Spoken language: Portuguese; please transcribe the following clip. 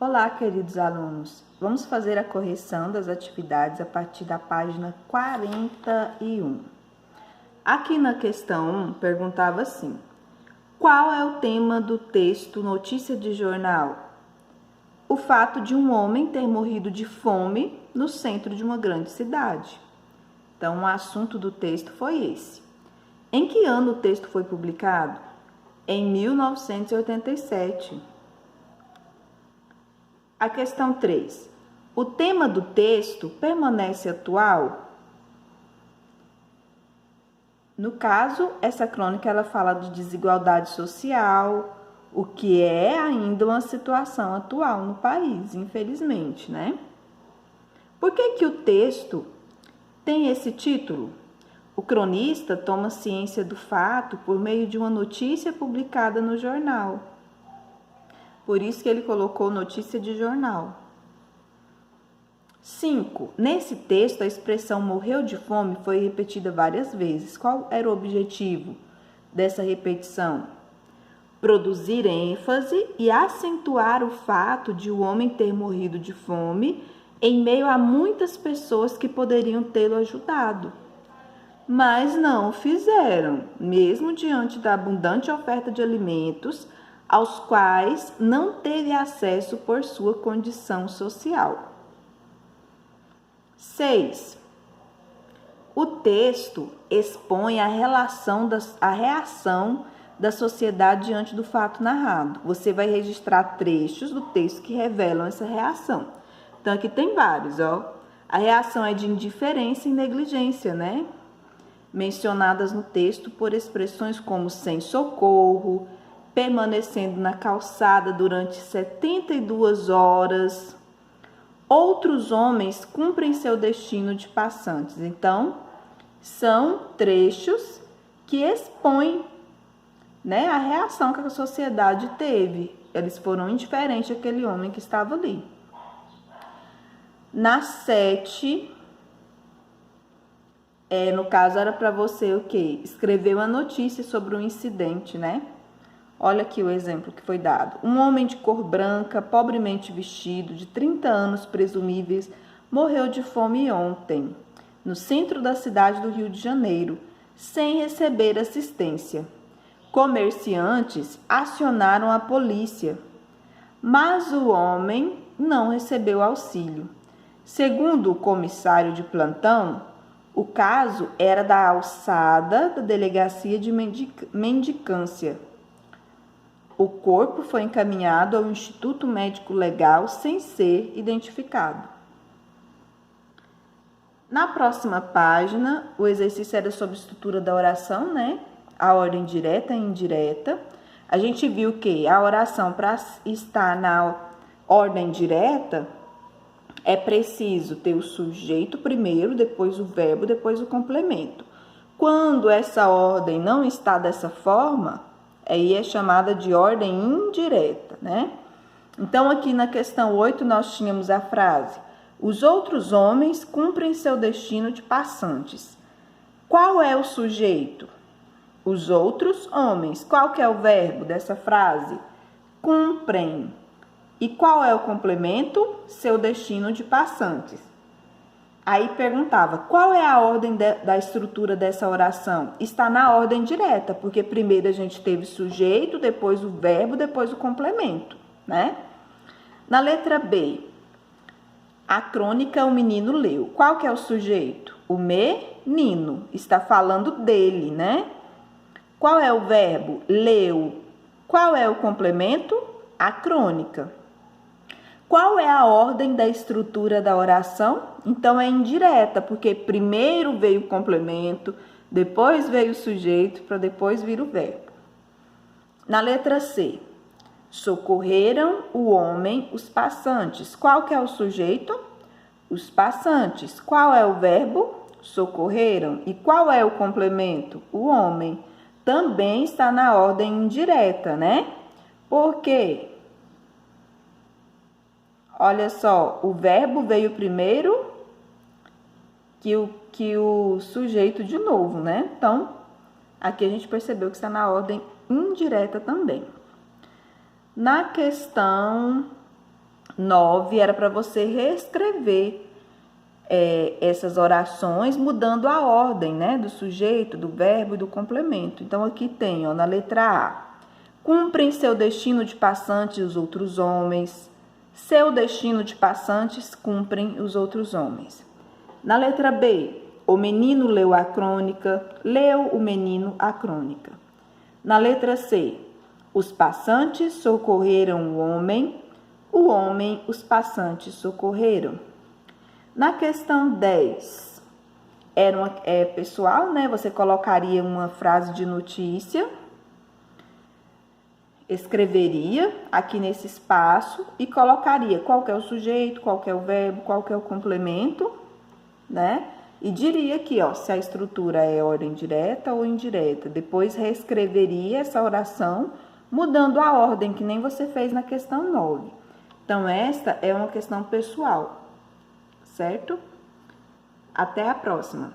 Olá, queridos alunos. Vamos fazer a correção das atividades a partir da página 41. Aqui na questão 1, perguntava assim: qual é o tema do texto Notícia de Jornal? O fato de um homem ter morrido de fome no centro de uma grande cidade. Então, o assunto do texto foi esse. Em que ano o texto foi publicado? Em 1987. A questão 3. O tema do texto permanece atual? No caso, essa crônica ela fala de desigualdade social, o que é ainda uma situação atual no país, infelizmente, né? Por que o texto tem esse título? O cronista toma ciência do fato por meio de uma notícia publicada no jornal. Por isso que ele colocou notícia de jornal. 5. Nesse texto, a expressão morreu de fome foi repetida várias vezes. Qual era o objetivo dessa repetição? Produzir ênfase e acentuar o fato de o homem ter morrido de fome em meio a muitas pessoas que poderiam tê-lo ajudado. Mas não o fizeram, mesmo diante da abundante oferta de alimentos, aos quais não teve acesso por sua condição social. 6. O texto expõe a reação da sociedade diante do fato narrado. Você vai registrar trechos do texto que revelam essa reação. Então, aqui tem vários, ó. A reação é de indiferença e negligência, né? Mencionadas no texto por expressões como sem socorro, permanecendo na calçada durante 72 horas. Outros homens cumprem seu destino de passantes. Então, são trechos que expõem, né, a reação que a sociedade teve. Eles foram indiferentes àquele homem que estava ali. Na 7, no caso era para você o quê? Escrever uma notícia sobre um incidente, né? Olha aqui o exemplo que foi dado. Um homem de cor branca, pobremente vestido, de 30 anos presumíveis, morreu de fome ontem, no centro da cidade do Rio de Janeiro, sem receber assistência. Comerciantes acionaram a polícia, mas o homem não recebeu auxílio. Segundo o comissário de plantão, o caso era da alçada da delegacia de mendicância. O corpo foi encaminhado ao Instituto Médico Legal sem ser identificado. Na próxima página, o exercício era sobre a estrutura da oração, né? A ordem direta e indireta. A gente viu que a oração, para estar na ordem direta, é preciso ter o sujeito primeiro, depois o verbo, depois o complemento. Quando essa ordem não está dessa forma, aí é chamada de ordem indireta, né? Então, aqui na questão 8, nós tínhamos a frase: os outros homens cumprem seu destino de passantes. Qual é o sujeito? Os outros homens. Qual que é o verbo dessa frase? Cumprem. E qual é o complemento? Seu destino de passantes. Aí perguntava, qual é a ordem da estrutura dessa oração? Está na ordem direta, porque primeiro a gente teve sujeito, depois o verbo, depois o complemento, né? Na letra B, a crônica o menino leu. Qual que é o sujeito? O menino. Está falando dele, né? Qual é o verbo? Leu. Qual é o complemento? A crônica. Qual é a ordem da estrutura da oração? Então, é indireta, porque primeiro veio o complemento, depois veio o sujeito, para depois vir o verbo. Na letra C, socorreram o homem os passantes. Qual que é o sujeito? Os passantes. Qual é o verbo? Socorreram. E qual é o complemento? O homem. Também está na ordem indireta, né? Por quê? Olha só, o verbo veio primeiro que o sujeito de novo, né? Então, aqui a gente percebeu que está na ordem indireta também. Na questão 9 era para você reescrever essas orações mudando a ordem, né, do sujeito, do verbo e do complemento. Então, aqui tem, ó, na letra A, cumprem seu destino de passante os outros homens, seu destino de passantes cumprem os outros homens. Na letra B, o menino leu a crônica, leu o menino a crônica. Na letra C, os passantes socorreram o homem os passantes socorreram. Na questão 10, pessoal, né? Você colocaria uma frase de notícia, escreveria aqui nesse espaço e colocaria qual que é o sujeito, qual que é o verbo, qual que é o complemento, né? E diria aqui, ó, se a estrutura é ordem direta ou indireta. Depois reescreveria essa oração, mudando a ordem, que nem você fez na questão 9. Então, esta é uma questão pessoal, certo? Até a próxima!